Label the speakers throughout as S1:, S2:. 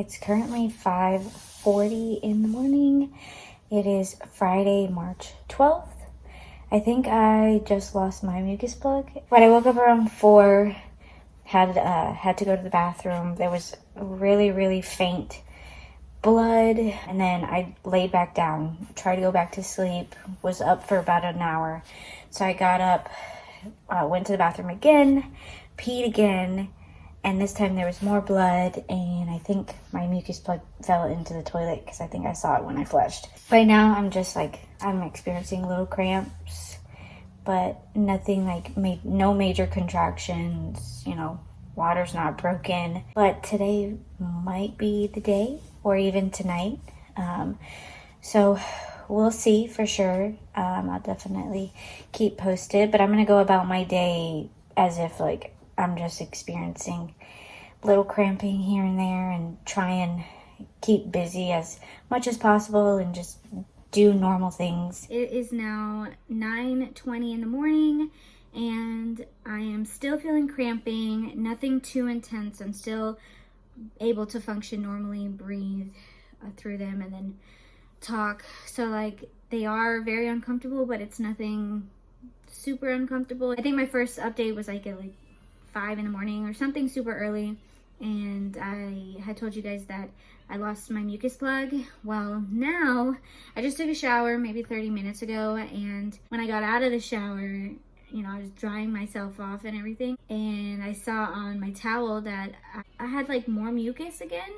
S1: It's currently 5:40 in the morning. It is Friday, March 12th. I think I just lost my mucus plug. When I woke up around 4, had to go to the bathroom. There was really faint blood, and then I laid back down, tried to go back to sleep, was up for about an hour. So I got up, went to the bathroom again, peed again, and this time there was more blood, and I think my mucus plug fell into the toilet because I think I saw it when I flushed. Right now I'm just I'm experiencing little cramps, but nothing no major contractions, water's not broken. But today might be the day, or even tonight. So we'll see for sure. I'll definitely keep posted, but I'm gonna go about my day as if I'm just experiencing little cramping here and there, and try and keep busy as much as possible and just do normal things. It is now 9:20 in the morning and I am still feeling cramping, nothing too intense. I'm still able to function normally, breathe through them, and then talk. So they are very uncomfortable, but it's nothing super uncomfortable. I think my first update was at 5 in the morning or something super early, and I had told you guys that I lost my mucus plug. Well, now I just took a shower maybe 30 minutes ago, and when I got out of the shower, I was drying myself off and everything, and I saw on my towel that I had more mucus again,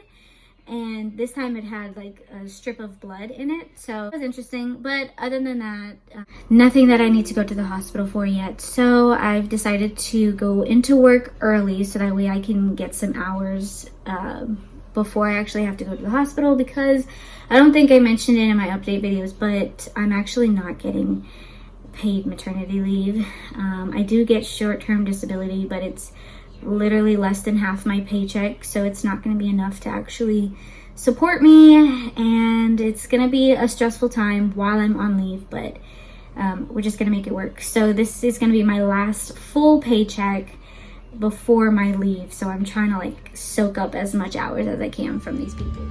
S1: and this time it had a strip of blood in it. So it was interesting, but other than that, nothing that I need to go to the hospital for yet. So I've decided to go into work early so that way I can get some hours before I actually have to go to the hospital, because I don't think I mentioned it in my update videos, but I'm actually not getting paid maternity leave. I do get short-term disability, but it's literally less than half my paycheck, so it's not going to be enough to actually support me, and it's going to be a stressful time while I'm on leave, but we're just going to make it work. So this is going to be my last full paycheck before my leave, so I'm trying to soak up as much hours as I can from these people.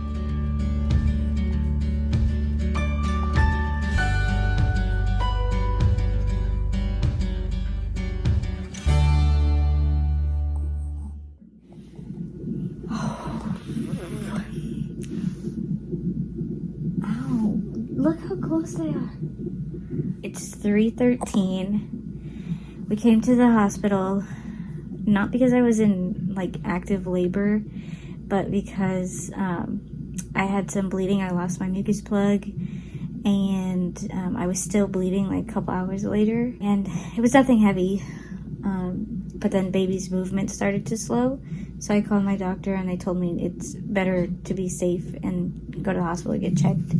S1: Look how close they are. It's 3:13. We came to the hospital, not because I was in active labor, but because I had some bleeding. I lost my mucus plug, and I was still bleeding a couple hours later, and it was nothing heavy. But then baby's movement started to slow, so I called my doctor, and they told me it's better to be safe and go to the hospital to get checked.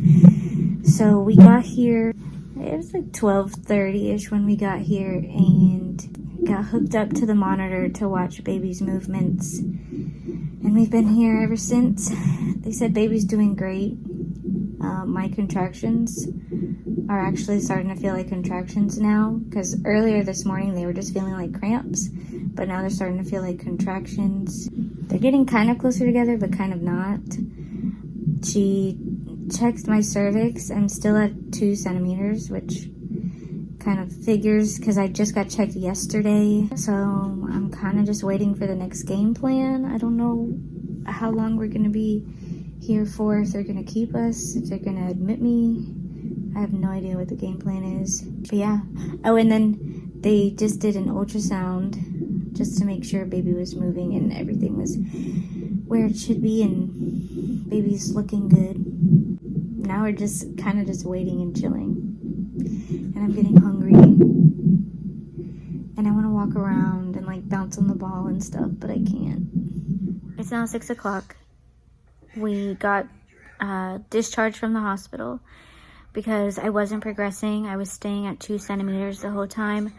S1: So we got here, it was 12:30ish when we got here, and got hooked up to the monitor to watch baby's movements. And we've been here ever since. They said baby's doing great. My contractions are actually starting to feel like contractions now, because earlier this morning they were just feeling like cramps, but now they're starting to feel like contractions. They're getting kind of closer together, but kind of not. She checked my cervix. I'm still at 2 centimeters, which kind of figures because I just got checked yesterday. So I'm kind of just waiting for the next game plan. I don't know how long we're going to be here for, if they're going to keep us, if they're going to admit me. I have no idea what the game plan is. But yeah. Oh, and then they just did an ultrasound just to make sure baby was moving and everything was where it should be, and baby's looking good. Now we're just kind of just waiting and chilling. And I'm getting hungry. And I want to walk around and bounce on the ball and stuff, but I can't. It's now 6 o'clock. We got discharged from the hospital because I wasn't progressing. I was staying at 2 centimeters the whole time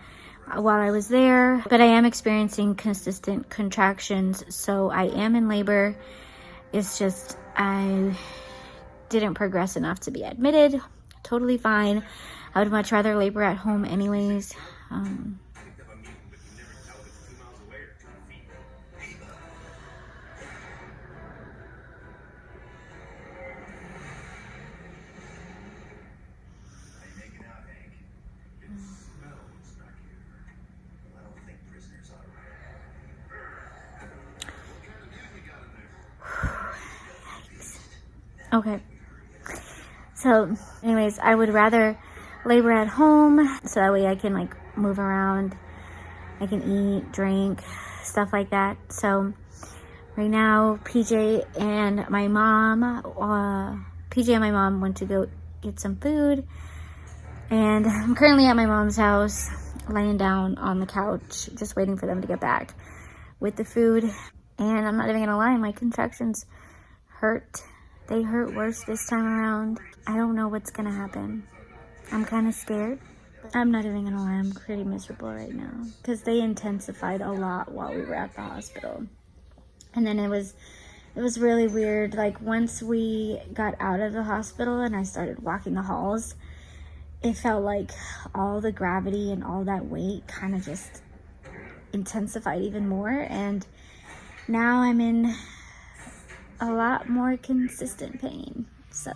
S1: while I was there, but I am experiencing consistent contractions, so I am in labor. It's just I didn't progress enough to be admitted. Totally fine. I would much rather labor at home anyways. Okay. So anyways, I would rather labor at home so that way I can like move around. I can eat, drink, stuff like that. So right now, PJ and my mom went to go get some food. And I'm currently at my mom's house, laying down on the couch, just waiting for them to get back with the food. And I'm not even gonna lie, my contractions hurt. They hurt worse this time around. I don't know what's gonna happen. I'm kind of scared. I'm not even gonna lie, I'm pretty miserable right now because they intensified a lot while we were at the hospital. And then it was really weird. Like once we got out of the hospital and I started walking the halls, it felt like all the gravity and all that weight kind of just intensified even more. And now I'm in a lot more consistent pain. So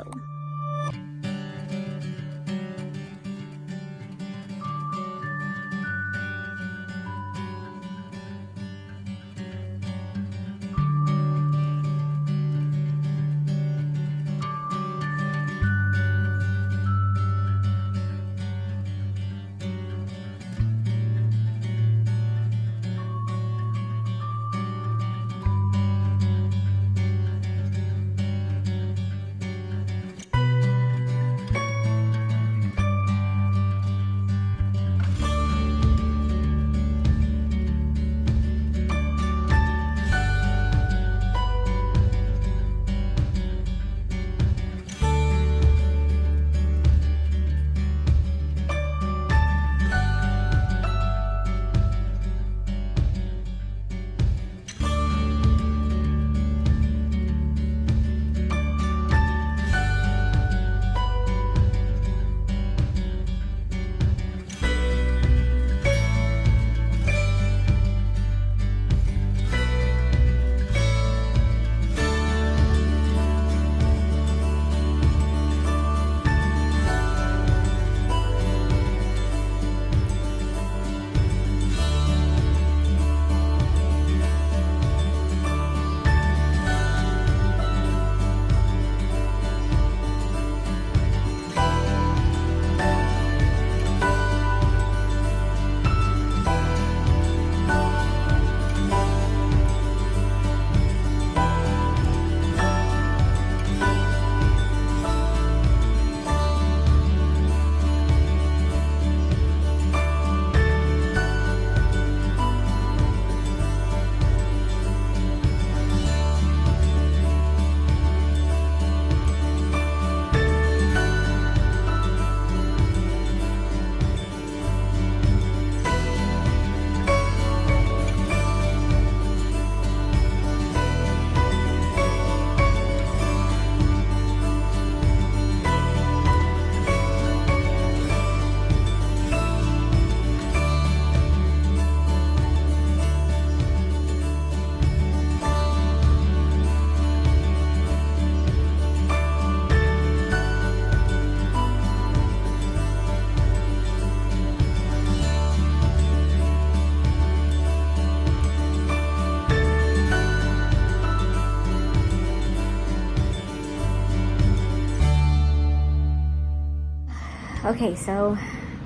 S1: okay, so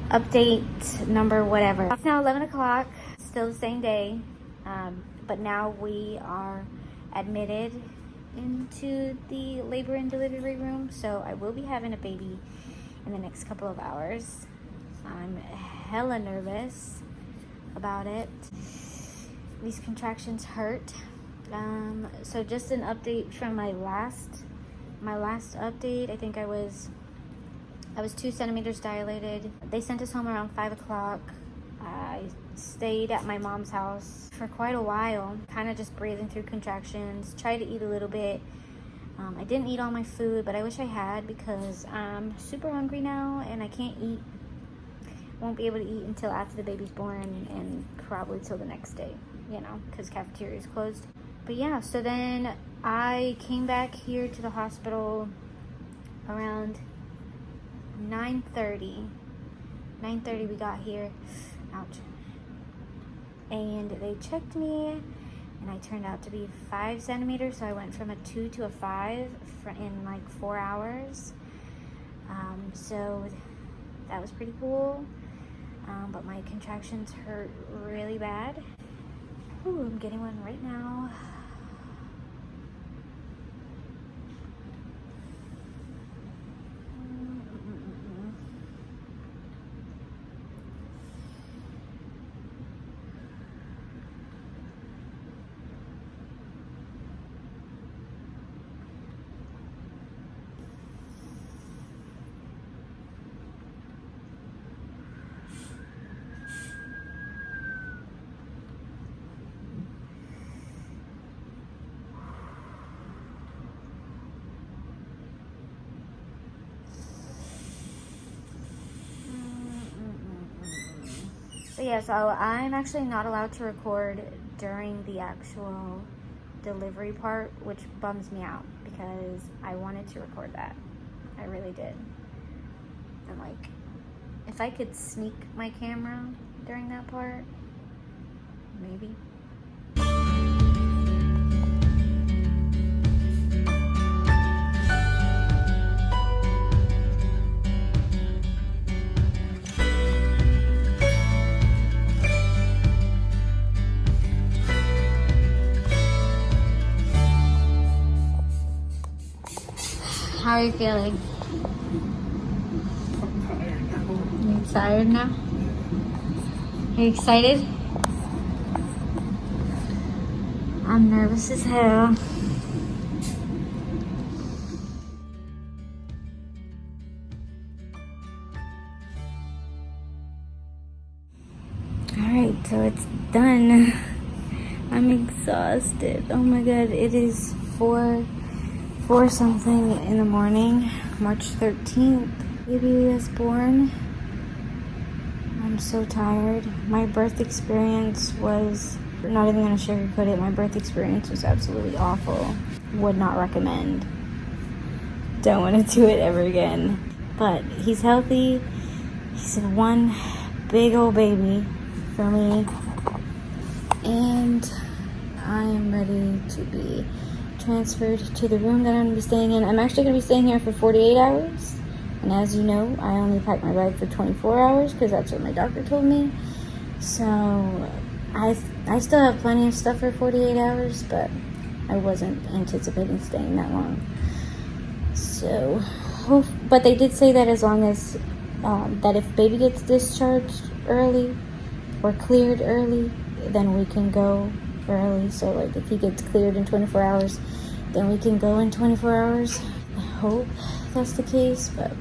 S1: update number whatever. It's now 11 o'clock, still the same day, but now we are admitted into the labor and delivery room, so I will be having a baby in the next couple of hours. I'm hella nervous about it. These contractions hurt. So just an update from my last update. I think I was 2 centimeters dilated. They sent us home around 5 o'clock. I stayed at my mom's house for quite a while, kind of just breathing through contractions, tried to eat a little bit. I didn't eat all my food, but I wish I had because I'm super hungry now and I can't eat. Won't be able to eat until after the baby's born and probably till the next day, you know, because cafeteria is closed. But yeah, so then I came back here to the hospital around 9:30 we got here. Ouch. And they checked me and I turned out to be 5 centimeters, so I went from a 2 to a 5 in like 4 hours. So that was pretty cool, but my contractions hurt really bad. Ooh, I'm getting one right now. So yeah, so I'm actually not allowed to record during the actual delivery part, which bums me out because I wanted to record that. I really did. And like, if I could sneak my camera during that part, maybe. How are you feeling? You tired now? Are you excited? I'm nervous as hell. Alright, so it's done. I'm exhausted. Oh my god, it is 4 something in the morning, March 13th. Baby was born. I'm so tired. My birth experience was, not even gonna sugarcoat it, my birth experience was absolutely awful. Would not recommend. Don't want to do it ever again. But he's healthy. He's one big old baby for me. And I am ready to be transferred to the room that I'm going to be staying in. I'm actually going to be staying here for 48 hours. And as you know, I only packed my bag for 24 hours because that's what my doctor told me. So I still have plenty of stuff for 48 hours, but I wasn't anticipating staying that long. So, but they did say that as long as, that if baby gets discharged early or cleared early, then we can go early. So like if he gets cleared in 24 hours, then we can go in 24 hours. I hope that's the case, but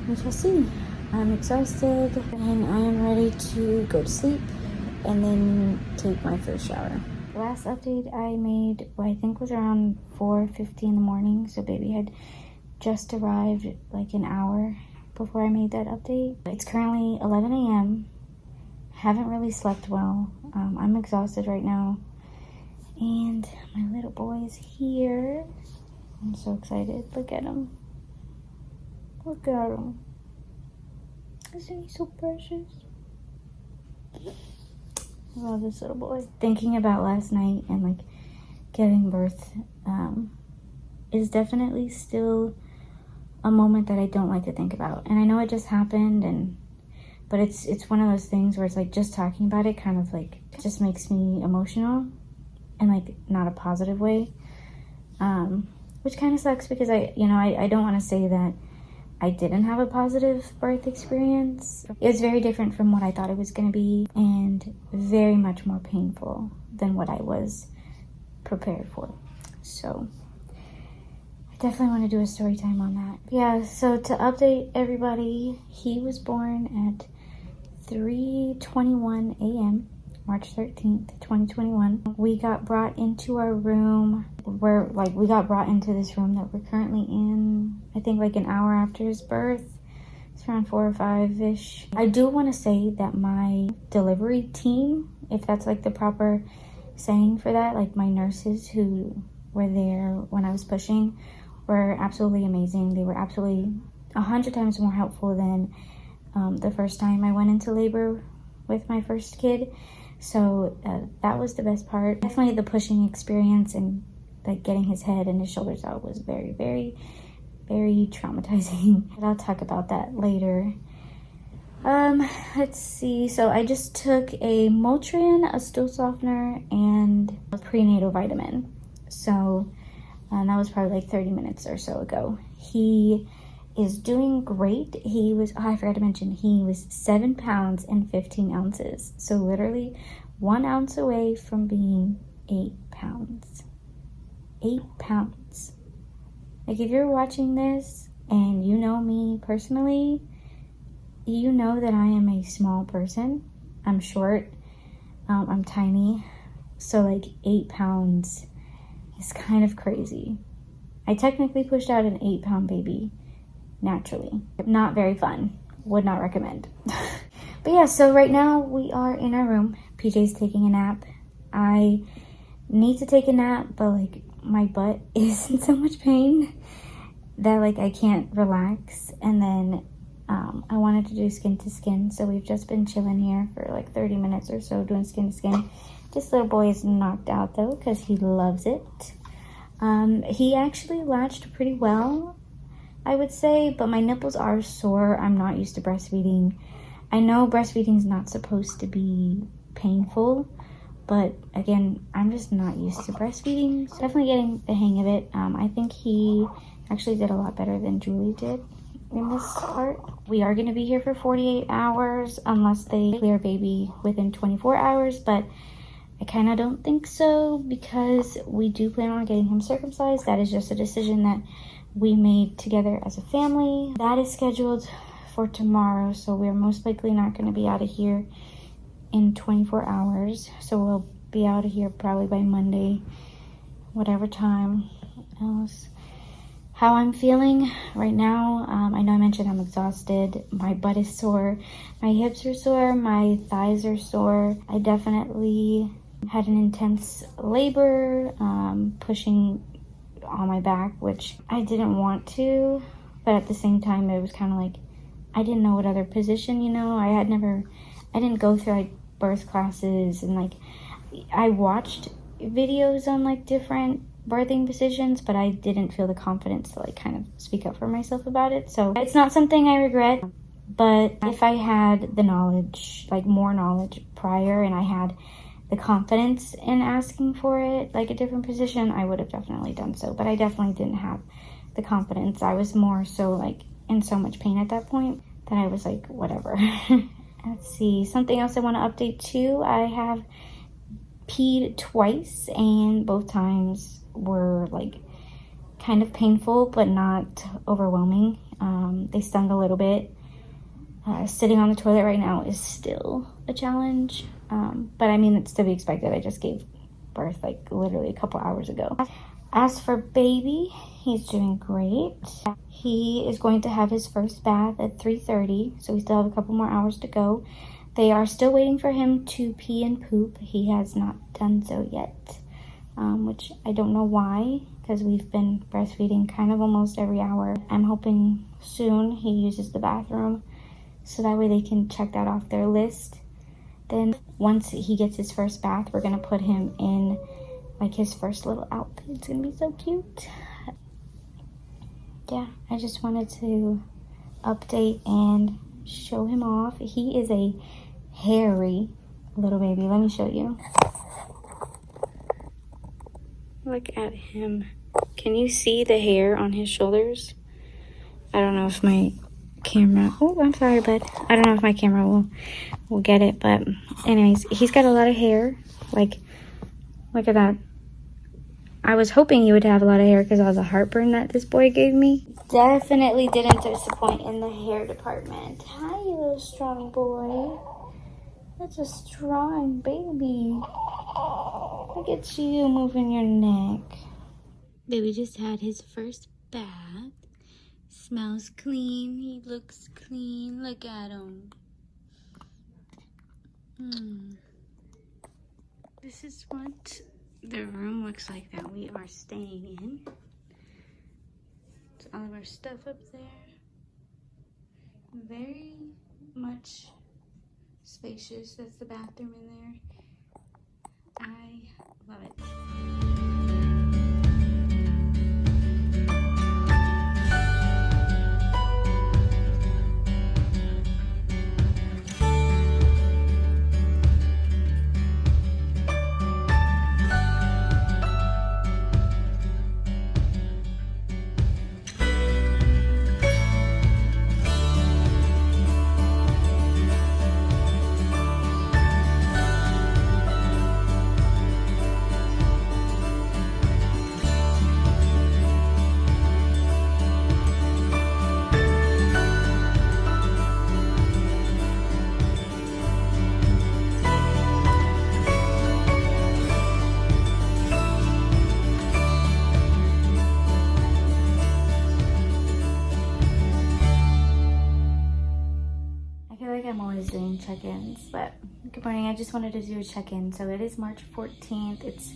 S1: we shall see. I'm exhausted and I am ready to go to sleep and then take my first shower. Last update I made, what I think was around 4:50 in the morning, so baby had just arrived like an hour before I made that update. It's currently 11 a.m. Haven't really slept well. I'm exhausted right now. And my little boy is here. I'm so excited. Look at him. Look at him. Isn't he so precious? I love this little boy. Thinking about last night and like giving birth is definitely still a moment that I don't like to think about. And I know it just happened, but it's one of those things where it's like just talking about it kind of like just makes me emotional in like not a positive way, which kind of sucks because I don't want to say that I didn't have a positive birth experience. It was very different from what I thought it was going to be and very much more painful than what I was prepared for. So I definitely want to do a story time on that. Yeah, so to update everybody, he was born at 3:21 a.m. March 13th, 2021. We got brought into our room. We got brought into this room that we're currently in, I think like an hour after his birth. It's around 4 or 5-ish. I do want to say that my delivery team, if that's like the proper saying for that, like my nurses who were there when I was pushing were absolutely amazing. They were absolutely 100 times more helpful than the first time I went into labor with my first kid. So that was the best part. Definitely the pushing experience and like getting his head and his shoulders out was very, very, very traumatizing. But I'll talk about that later. Let's see. So I just took a Motrin, a stool softener, and a prenatal vitamin. So that was probably like 30 minutes or so ago. He is doing great. He was, oh, I forgot to mention, he was 7 pounds and 15 ounces. So literally 1 ounce away from being 8 pounds. 8 pounds. Like, if you're watching this and you know me personally, you know that I am a small person. I'm short. I'm tiny. So like 8 pounds is kind of crazy. I technically pushed out an 8-pound baby naturally. Not very fun. Would not recommend. But yeah, so right now we are in our room. PJ's taking a nap. I need to take a nap, but like my butt is in so much pain that like I can't relax. And then I wanted to do skin to skin, so we've just been chilling here for like 30 minutes or so doing skin to skin. This little boy is knocked out though because he loves it. He actually latched pretty well, I would say, but my nipples are sore. I'm not used to breastfeeding. I know breastfeeding is not supposed to be painful, but again, I'm just not used to breastfeeding. So definitely getting the hang of it. I think he actually did a lot better than Julie did in this part. We are going to be here for 48 hours unless they clear baby within 24 hours, but I kind of don't think so because we do plan on getting him circumcised. That is just a decision that we made together as a family. That is scheduled for tomorrow, so we're most likely not going to be out of here in 24 hours. So we'll be out of here probably by Monday, whatever time else. How I'm feeling right now, I know I mentioned I'm exhausted. My butt is sore. My hips are sore. My thighs are sore. I definitely had an intense labor, pushing on my back, which I didn't want to, but at the same time, it was kind of like, I didn't know what other position, you know, I didn't go through like birth classes, and like, I watched videos on like different birthing positions, but I didn't feel the confidence to like kind of speak up for myself about it. So it's not something I regret, but if I had the knowledge, like more knowledge prior, and I had the confidence in asking for it, like a different position, I would have definitely done so. But I definitely didn't have the confidence. I was more so like in so much pain at that point that I was like, whatever. Let's see, something else I want to update too. I have peed twice, and both times were like kind of painful, but not overwhelming. They stung a little bit. Sitting on the toilet right now is still a challenge. But I mean, it's to be expected. I just gave birth like literally a couple hours ago. As for baby, he's doing great. He is going to have his first bath at 3:30, so we still have a couple more hours to go. They are still waiting for him to pee and poop. He has not done so yet, which I don't know why, because we've been breastfeeding kind of almost every hour. I'm hoping soon he uses the bathroom, so that way they can check that off their list. Then once he gets his first bath, we're gonna put him in like his first little outfit. It's gonna be so cute. Yeah, I just wanted to update and show him off. He is a hairy little baby. Let me show you. Look at him. Can you see the hair on his shoulders? I don't know if my camera, oh, I'm sorry, bud. I don't know if my camera will get it, but anyways, he's got a lot of hair. Like, look at that. I was hoping he would have a lot of hair because of all the heartburn that this boy gave me. Definitely didn't disappoint in the hair department. Hi, you little strong boy. That's a strong baby. Look at you moving your neck. Baby just had his first bath. Smells clean. He looks clean. Look at him. This is what the room looks like that we are staying in. It's all of our stuff up there. Very much spacious. That's the bathroom in there. I love it. I feel like I'm always doing check-ins, but good morning. I just wanted to do a check-in. So it is March 14th. It's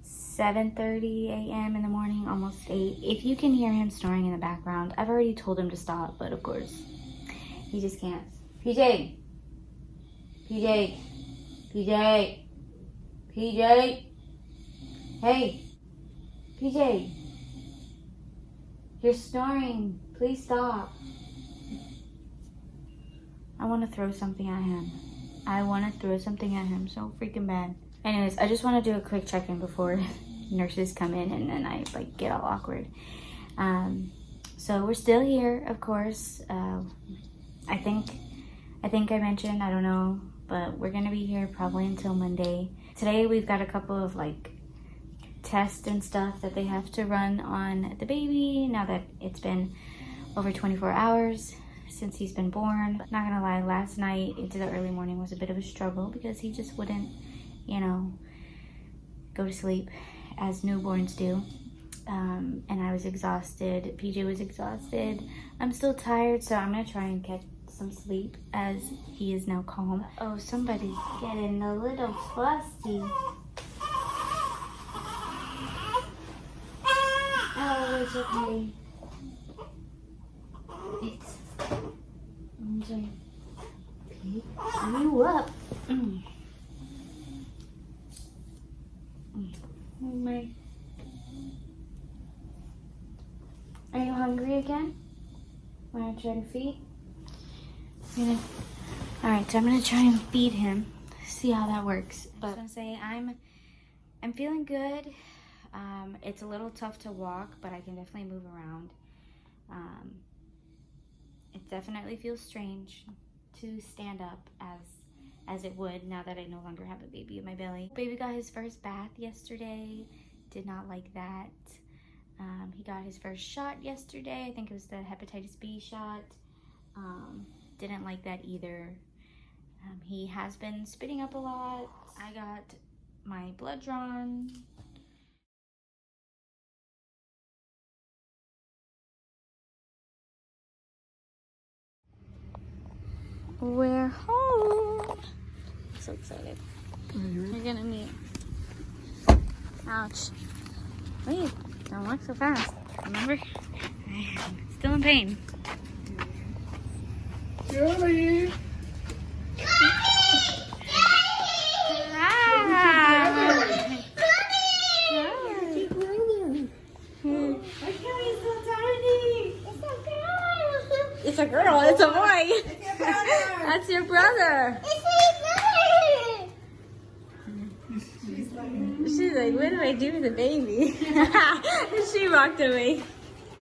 S1: 7:30 a.m. in the morning, almost 8. If you can hear him snoring in the background, I've already told him to stop, but of course, he just can't. PJ! PJ! PJ! PJ! Hey! PJ! You're snoring. Please stop. I want to throw something at him. I want to throw something at him so freaking bad. Anyways, I just want to do a quick check-in before nurses come in and then I like get all awkward. So we're still here, of course. I think I mentioned, I don't know, but we're gonna be here probably until Monday. Today we've got a couple of like tests and stuff that they have to run on the baby now that it's been over 24 hours since he's been born. Not gonna lie, last night into the early morning was a bit of a struggle because he just wouldn't, you know, go to sleep as newborns do. And I was exhausted. PJ was exhausted. I'm still tired, so I'm gonna try and get some sleep as he is now calm. Oh, somebody's getting a little fussy. Oh, it's okay. I'm sorry. Pick you up. My. Are you hungry again? Want to try to feed? Alright, so I'm gonna try and feed him. See how that works. But I was gonna say I'm feeling good. It's a little tough to walk, but I can definitely move around. It definitely feels strange to stand up as it would now that I no longer have a baby in my belly. Baby got his first bath yesterday. Did not like that. He got his first shot yesterday. I think it was the hepatitis B shot. Didn't like that either. He has been spitting up a lot. I got my blood drawn. We're home. I'm so excited. You're gonna meet. Ouch. Wait, don't walk so fast. Remember? Still in pain.
S2: Julie!
S1: It's a girl, it's a boy. That's your brother. She's like, what do I do with the baby? She walked away.